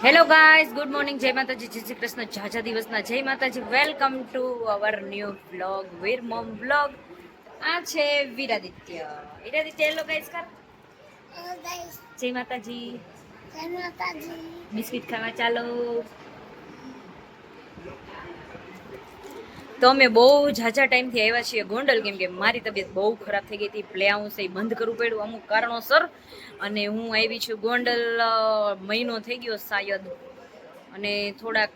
Hello guys, good morning. જય માતાજી, જય શ્રી કૃષ્ણ, ઝાઝા દિવસના જય માતાજી. Welcome to our new vlog, Veer mom vlog. આ છે વીરાદિત્ય. વીરાદિત્ય હેલો ગાઈઝ કર. જય માતાજી. જય માતાજી. બિસ્કિટ ખાવા ચાલો. તો અમે બહુ ઝાઝા ટાઈમથી આવ્યા છીએ ગોંડલ, કેમ કે મારી તબિયત બહુ ખરાબ થઈ ગઈ હતી. પ્લે હાઉસ એ બંધ કરવું પડ્યું અમુક કારણોસર, અને હું આવી છું ગોંડલ મહિનો થઈ ગયો શાયદ, અને થોડાક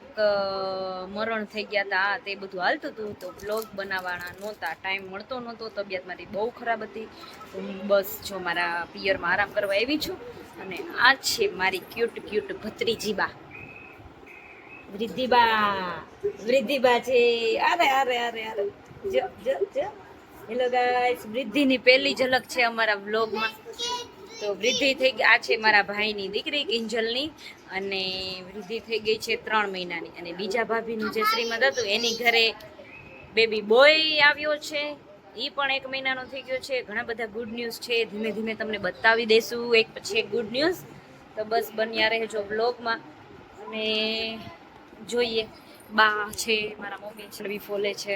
મરણ થઈ ગયા હતા. તે બધું હાલતું હતું, તો બ્લોગ બનાવવાના નહોતા, ટાઈમ મળતો નહોતો. તબિયત મારી બહુ ખરાબ હતી, તો હું બસ જો મારા પિયરમાં આરામ કરવા આવી છું. અને આ છે મારી ક્યુટ ક્યુટ ભત્રીજીબા વૃદ્ધિબા છે. અરે અરે અરે અરે જો જો જો. હેલો ગાઈસ, વૃદ્ધિની પહેલી ઝલક છે અમારા વ્લોગમાં. તો વૃદ્ધિ થઈ ગઈ. આ છે મારા ભાઈની દીકરી કિંજલની, અને વૃદ્ધિ થઈ ગઈ છે 3 મહિનાની. અને બીજા ભાભીનું જે શ્રીમદ હતું એની ઘરે બેબી બોય આવ્યો છે, એ પણ 1 મહિનાનો થઈ ગયો છે. ઘણા બધા ગુડ ન્યૂઝ છે, ધીમે ધીમે તમને બતાવી દેશું એક પછી એક ગુડ ન્યૂઝ. તો બસ બન્યા રહેજો વ્લોગમાં. અને જોઈએ, બા છે મારા મમ્મી છડવી ફોલે છે.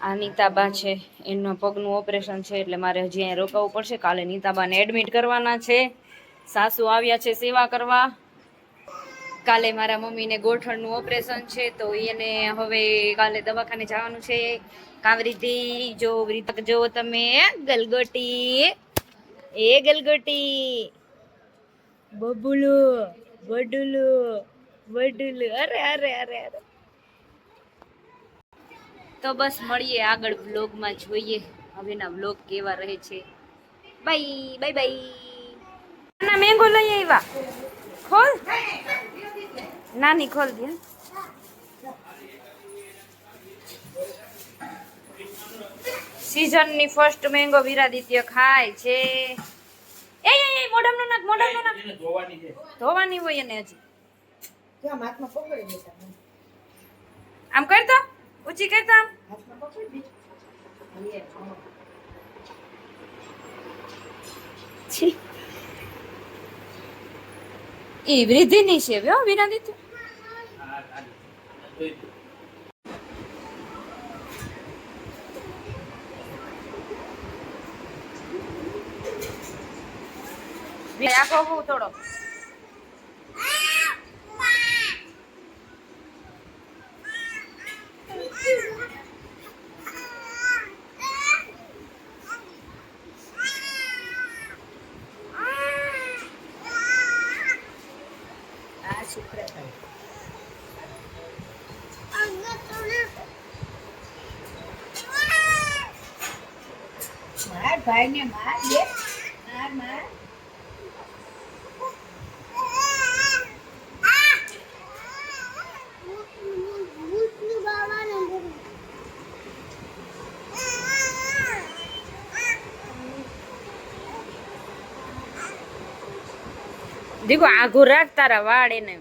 આ નીતાબા છે, એમના પગનું ઓપરેશન છે, એટલે મારે હજી અહીંયા રોકાવું પડશે. કાલે નીતાબાને એડમિટ કરવાના છે. સાસુ આવ્યા છે સેવા કરવા. કાલે મારા મમ્મીને ગોઠણનું ઓપરેશન છે, તો એને હવે કાલે દવાખાને જવાનું છે. કાવરીથી જો વૃદ્ધ જો તમે ગલગોટી, એ ગલગોટી બબુલુ વડુલુ વડુલુ. અરે અરે અરે અરે. તો બસ મળીએ આગળ વ્લોગમાં, જોઈએ હવેના વ્લોગ કેવા રહે છે. Bye bye bye. ના મેંગો લઈ આવ્યા. ખોલ નાની, ખોલ દે. સીઝનની ફર્સ્ટ મેંગો વીરાદિત્ય ખાય છે. એ મોઢામાં નાખ, મોઢામાં નાખ. ધોવાની હોય એને હજી. આમ કરતો ઊંચી કરતા એ વૃદ્ધિની છે વિરાદિત્ય. આખો હું થોડો ભાઈ ને માર દે, માર માર. દીકો આઘું રાખ તારા વાળ એને.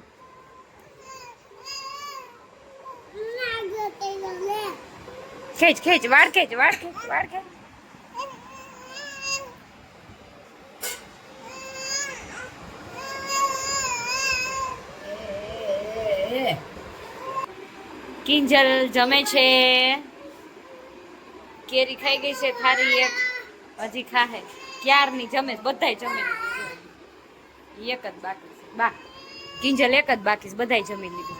ખેંચ ખેંચ વાળ ખેંચ, વાળ ખેંચ, વાળ ખેંચ. કિંજલ જમે છે. કેરી ખાઈ ગઈ છે થારી એક, હજી ખાહે. ક્યારની જમે, બધાય જમે. એક જ બાકી છે બા, કિંજલ એક જ બાકી છે, બધાય જમી લીધું.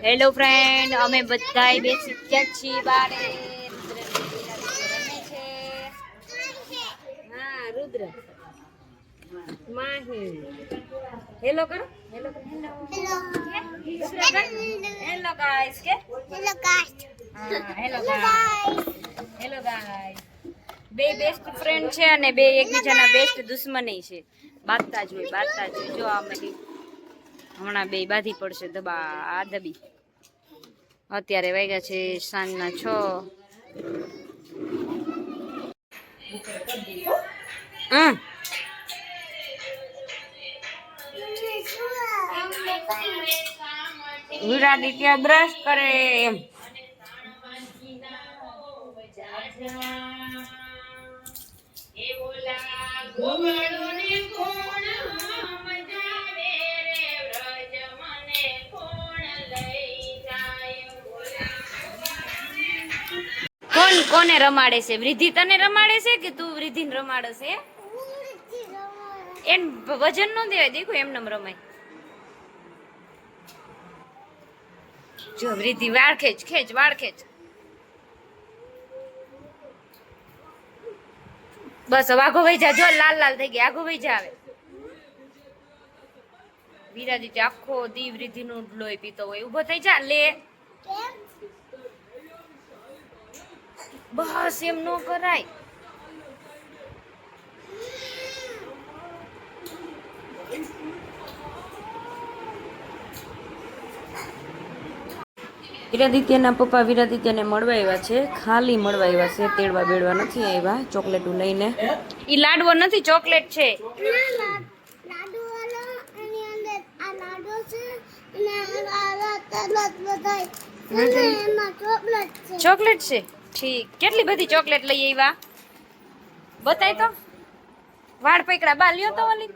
હેલો ફ્રેન્ડ, અમે બધાય બેસી ગયા છીએ બારે. હા રુદ્ર માહી હેલો કરો, હેલો કરો, હેલો ગાઈસ કે હેલો ગાઈસ. હા હેલો ગાઈસ, હેલો ગાઈસ. બે બેસ્ટ ફ્રેન્ડ છે, અને બે એકબીજાના બેસ્ટ દુશ્મની છે. બાંધતા જ હોય, બાંધતા જ હોય. જો આમાંથી હમણાં બે બાંધી પડશે. દબા આ દબી. અત્યારે વાગ્યા છે સાંજના 6. હમ વિરાદિત્ય બ્રશ કરે એમ. કોણ કોને રમાડે છે? વૃદ્ધિ તને રમાડે છે કે તું વૃદ્ધિને રમાડે છે? એન વજન નો દેવાય, દેખો એમનેમ રમાય. જો વૃદ્ધિ વાળ ખેંચ ખેંચ વાળ ખેંચ. બસ હવે આઘો વહી જા. જો લાલ લાલ થઈ ગઈ, આઘો વહી જા. આવે વિરાદિત્ય આખો દી વૃદ્ધિ નું લોહી પીતો હોય. ઉભો થઈ જા. લે બસ એમ નો કરાય. વિરાદિત્યના પપ્પા વિરાદિત્યને મળવા આવ્યા છે. ખાલી મળવા આવ્યા છે, તેડવા બેડવા નથી આવ્યા. ચોકલેટ લઈને. ઈ લાડવો નથી, ચોકલેટ છે. ચોકલેટ છે. ઠીક. કેટલી બધી ચોકલેટ લઈ આવ્યા? બતાય તો. વાળ પકડા બા લ્યો તો ઓલી.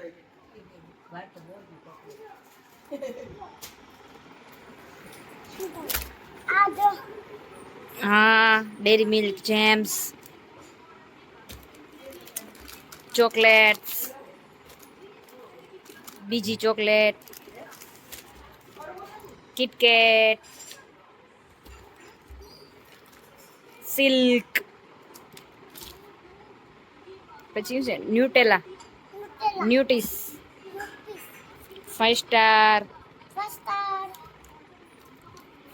હા, ડેરી મિલ્ક, જેમ્સ, ચોકલેટ્સ, બીજી ચોકલેટ, કિટકેટ, સિલ્ક, પછી છે ન્યુટેલા, ન્યુટીસ, 5 સ્ટાર,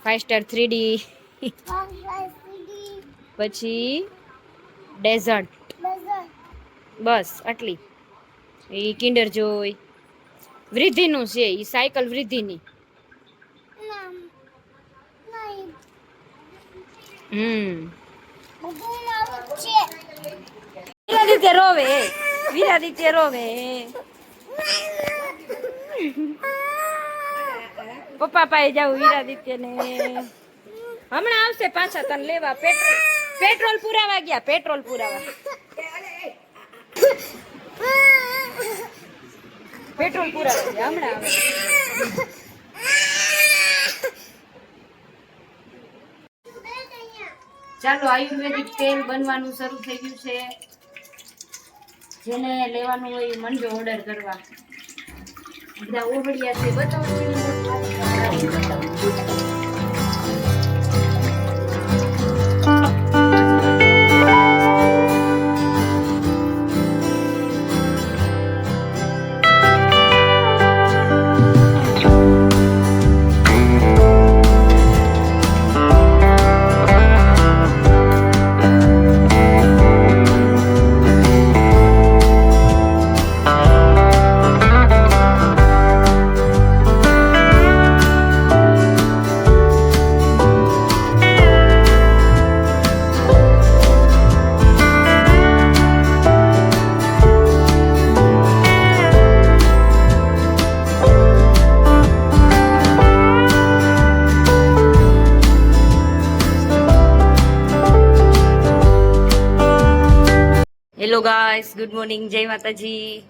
5 સ્ટાર 3D, પછી ડેઝર્ટ. બસ આટલી. એ કિન્ડર જોય વૃદ્ધિનું છે. એ સાયકલ વૃદ્ધિની. વિરાદિત્ય રોવે. વિરાદિત્ય રોવે. પપ્પા પાસે જાવ વિરાદિત્ય ને. હમણાં આવશે પાછા તને લેવા. પેટ્રોલ પુરાવા ગયા. પેટ્રોલ પુરાવા. પેટ્રોલ પુરાવા ગયા. હમણાં આવે. ચાલો, આયુર્વેદિક તેલ બનવાનું શરૂ થઈ ગયું છે. જેને લેવાનું હોય મંડો ઓર્ડર કરવા. બધા ઓગળ્યા છે. બતાવો. હેલો ગાઈસ, ગુડ મોર્નિંગ, જય માતાજી.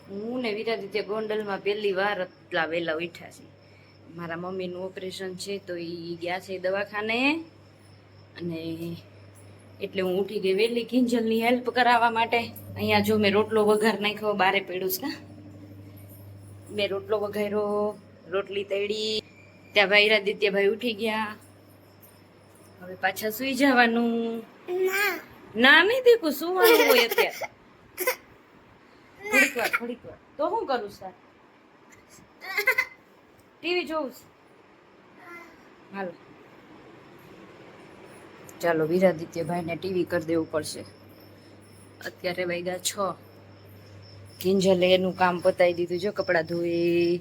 હું ને વિરાદિત્ય ગોંડલમાં પહેલી વાર એટલા વહેલા ઉઠ્યા છે. મારા મમ્મીનું ઓપરેશન છે તો એ ગયા છે દવાખાને, અને એટલે હું ઉઠી ગઈ વહેલી કિંજલની હેલ્પ કરાવવા માટે. અહીંયા જો મેં રોટલો વઘાર નાખ્યો, બારે પડ્યું છે. મેં રોટલો વઘાર્યો, રોટલી તળી. ત્યાં ભાઈ વિરાદિત્યભાઈ ઉઠી ગયા. હવે પાછા સુઈ જવાનું. ના નહીં દેખું, સુવાનું હોય અત્યારે. થોડીક વાર તો શું કરું? સર ટીવી જોઉં. હાલો, ચાલો વિરાદિત્યભાઈને ટીવી કરી દેવું પડશે. અત્યારે વાગ્યા 6. કિંજલે એનું કામ પતાવી દીધું. જો કપડાં ધોઈ.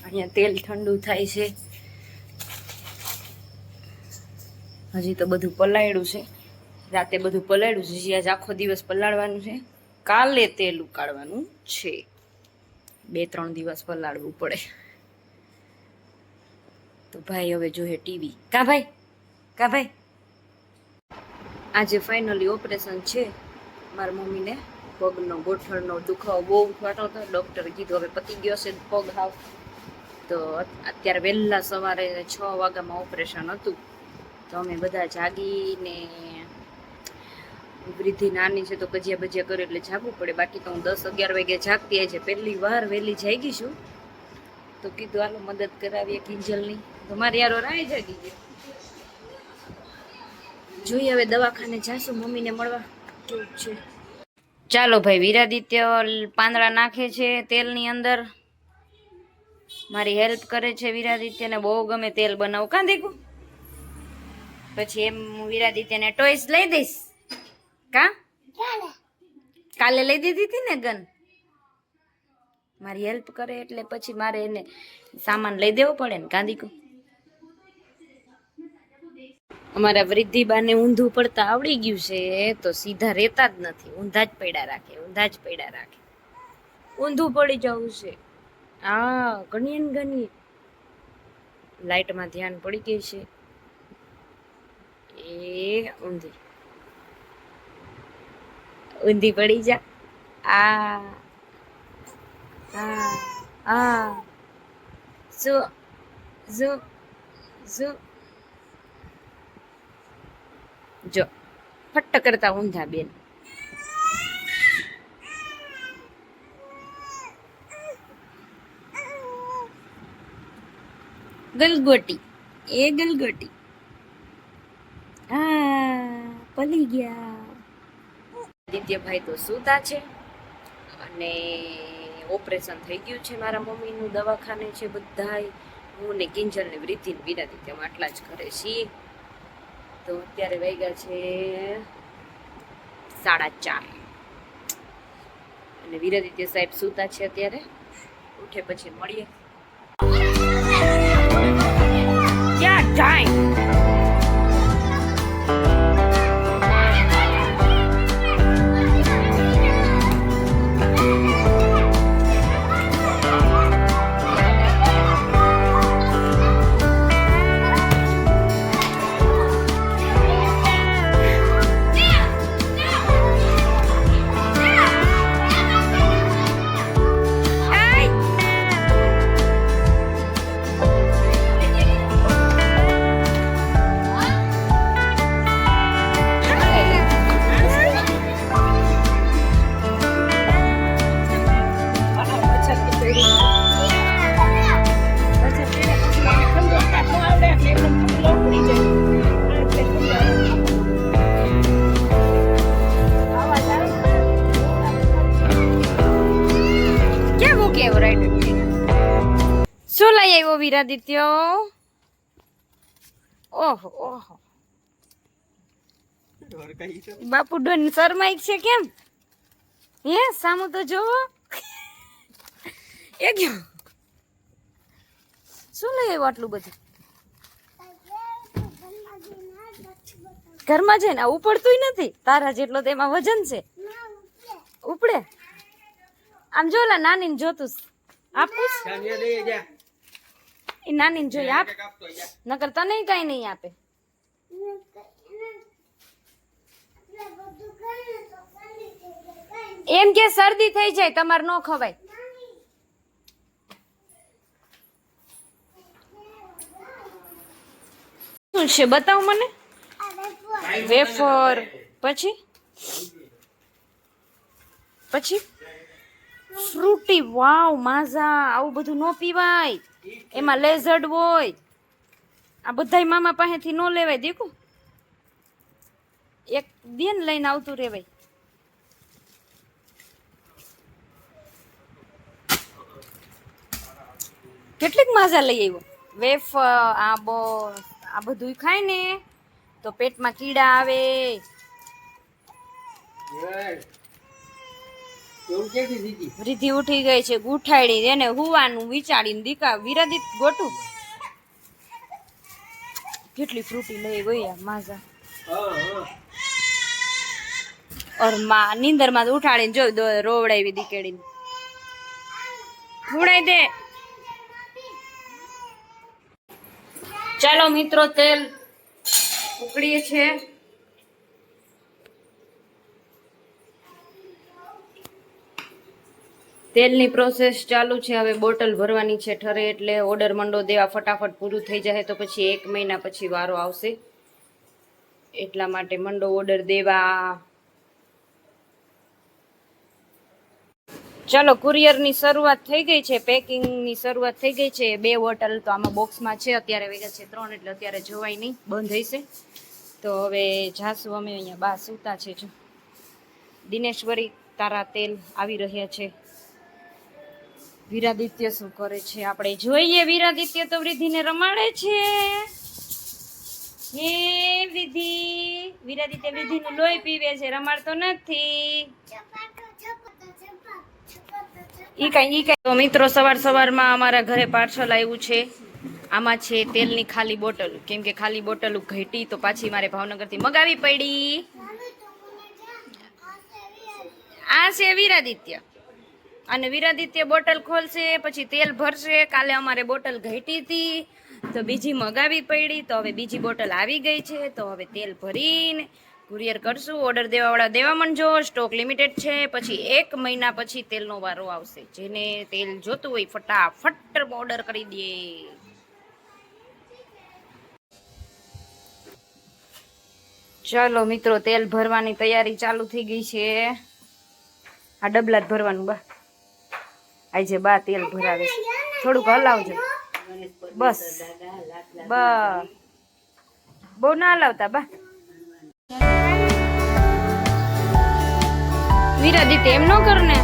અહીંયા તેલ ઠંડુ થાય છે. હજી તો બધું પલાળ્યું છે, રાતે બધું પલાળ્યું છે, હજી આજ આખો દિવસ પલાળવાનું છે, કાલે તેલ ઉકાળવાનું છે, 2-3 દિવસ પલાળવું પડે. તો ભાઈ હવે જોહે ટીવી. કા ભાઈ આજે ફાઇનલી ઓપરેશન છે મારા મમ્મીને. પગનો ગોઠણનો દુખાવો બહુ થતો હતો, ડૉક્ટરે કીધું હવે પતી ગયો છે પગ હાવ. તો અત્યારે વહેલા સવારે 6 વાગ્યામાં ઓપરેશન હતું. તો અમે બધા જાગીને, વૃદ્ધિ નાની છે તો કજિયા બજિયા કરે એટલે જાગવું પડે, બાકી તો હું 10-11 વાગે જાગતી. આજે પહેલી વાર વહેલી જાગી છું, તો કીધું હાલો મદદ કરાવીએ કિંજલની. તો મારી યારો રાય જાગી ગયો. જોઈએ હવે દવાખાને જાશું મમ્મીને મળવા કેવું છે. ચાલો ભાઈ, વિરાદિત્ય પાંદડા નાખે છે તેલની અંદર, મારી હેલ્પ કરે છે. વિરાદિત્યને બહુ ગમે તેલ બનાવું. કાં દેખું પછી એમ હું વિરાદિત્યને ટોયસ લઈ દઈશ. કા કાલે લઈ દીધી હતી ને ગન. મારી હેલ્પ કરે એટલે પછી મારે એને સામાન લઈ દેવો પડે ને. કાંદીકુ અમારા વૃદ્ધિબાને ઊંધું પડતા આવડી ગયું છે, તો સીધા રહેતા જ નથી, ઊંધા જ પડ્યા રાખે. ઊંધું પડી જવું છે. હા, ઘણી લાઈટમાં ધ્યાન પડી ગઈ છે. એ ઊંધી પડી જા. જો ફટ કરતા ઊંધા બેન. ગલગોટી પલી ગયા. આદિત્યભાઈ તો સૂતા છે અને ઓપરેશન થઈ ગયું છે મારા મમ્મીનું. દવાખાને છે બધાય. હું ને કિંજલ ને વૃદ્ધિ ને વિરાદિત્યમાં આટલા જ ઘરે છીએ. તો અત્યારે વાગ્યા છે 4:30 અને વિરાદિત્ય સાહેબ સૂતા છે અત્યારે. ઉઠે પછી મળીએ. ક્યાં જાય? શું લઈ આવ્યો વિરાદિત્ય? ઓહો બાપુ ડોન શરમાઈ છે કેમ? હે સામુ તો જોવો. એ ગયો. શું લઈ આવ્યો આટલું બધું? ઘરમાં જઈને આ ઉપડતું નથી તારા જેટલો, તેમાં વજન છે. ઉપડે આમ જોલા નાની ને જોતું આપું. એ નાની જોઈ આપ, નકર તને કઈ નહીં આપે. એમ કે શરદી થઈ જાય તમારે ન ખવાય. શું છે બતાવ મને. વેફર પછી ફ્રૂટી. વાવ માઝા, આવું બધું નો પીવાય, એમાં લેઝર્ડ હોય. આ બધાય મામા પાસેથી નો લેવાય. દેખો એક બેન લઈને આવતું રેવાય. કેટલીક માઝા લઈ આવ્યો. વેફર આ બધું ખાય ને તો પેટમાં કીડા આવે. વૃદ્ધિ ઉઠી ગઈ છે, ગુઠાડી એને હુવાનું વિચારીને દીકા વિરાદિત ગોટું. કેટલી ફ્રૂટી લઈ ગઈ માઝા ઓર માં નીંદર માં ઉઠાડીને જો રોવડાવી દીકેડીને ઉડાઈ દે. ચાલો મિત્રો તેલ ઉકળીએ છે. તેલની પ્રોસેસ ચાલુ છે. હવે બોટલ ભરવાની છે ઠરે એટલે ઓર્ડર મંડો દેવા. ફટાફટ પૂરું થઈ જાય તો પછી 1 મહિના પછી વારો આવશે, એટલા માટે મંડો ઓર્ડર દેવા. ચાલો કુરિયરની શરૂઆત થઈ ગઈ છે, પેકિંગની શરૂઆત થઈ ગઈ છે. 2 બોટલ તો આમાં બોક્સમાં છે, અત્યારે વેગા છે 3 એટલે અત્યારે જોવાય નહીં, બંધ હશે. તો હવે જાસુ અમે અહીંયા બા સૂતા છે. જો દિનેશ્વરી તારા તેલ આવી રહ્યા છે. વીરાદિત્ય શું કરે છે આપણે જોઈએ. વીરાદિત્ય તો વૃદ્ધિને રમાડે છે. હે વૃદ્ધિ, વીરાદિત્ય વૃદ્ધિનું લોહી પીવે છે, રમાડતો નથી. ઈ કઈ તો મિત્રો સવારમાં અમારા ઘરે પાર્સલ આવ્યું છે. આમાં છે તેલની ખાલી બોટલ, કેમ કે ખાલી બોટલ ઘટી તો પાછી મારે ભાવનગરથી મગાવી પડી. આ છે વીરાદિત્ય, અને વીરાદિત્ય બોટલ ખોલશે પછી તેલ ભરશે. કાલે અમારે બોટલ ઘટી હતી તો બીજી મગાવી પડી, તો હવે બીજી બોટલ આવી ગઈ છે. તો હવે તેલ ભરીને કુરિયર કરશું. ઓર્ડર દેવાવાળા દેવા માંડજો, સ્ટોક લિમિટેડ છે. પછી 1 મહિના પછી તેલનો વારો આવશે. જેને તેલ જોતું હોય ફટાફટ ઓર્ડર કરી દે. ચાલો મિત્રો તેલ ભરવાની તૈયારી ચાલુ થઈ ગઈ છે. આ ડબલા જ ભરવાનું બા. આજે બા તેલ ભરાવે છે, થોડુંક હલાવજો બસ. બહુ ના હલાવતા બા. વીરાદિત્ય એમ ન કર ને.